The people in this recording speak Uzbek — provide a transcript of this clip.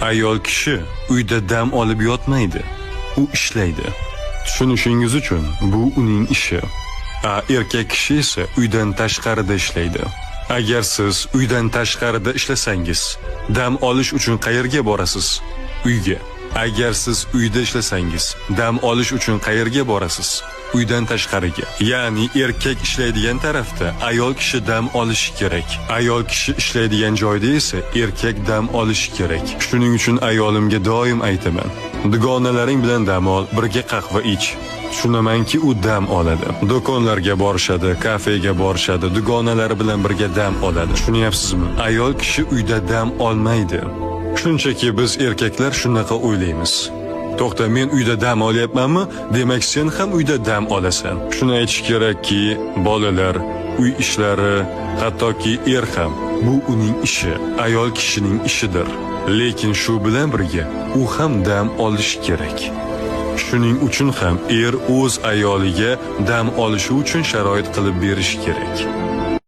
Ayol kishi uyda dam olib yotmaydi. U ishlaydi. Tushunishingiz uchun bu uning ishi. Erkak kishi esa uydan tashqarida ishlaydi. Agar siz uydan tashqarida ishlasangiz, dam olish uchun qayerga borasiz? Uyga. Agar siz uyda ishlasangiz, dam olish uchun qayerga borasiz? Uydan tashqariga. Ya'ni erkak ishlaydigan tarafda ayol kishi dam olishi kerak. Ayol kishi ishlaydigan joyda esa erkak dam olishi kerak. Shuning uchun ayolimga doim aytaman: dugonalaring bilan dam ol, birga qahva ich. Tushunamanki, u dam oladi. Do'konlarga borishadi, kafega borishadi, dugonalari bilan birga dam oladi. Tushunyapsizmi? Ayol kishi uyda dam olmaydi. Shunchaki biz erkaklar shunaqa o'ylaymiz. To'xta, men uyda dam olyapmanmi? Demak, sen ham uyda dam olasan. Shuni aytish kerakki, bolalar, uy ishlari, hattoki ham bu uning ishi, ayol kishining ishidir. Lekin shu bilan birga u ham dam olishi kerak. Shuning uchun ham o'z ayoliga dam olishi uchun sharoit qilib berish kerak.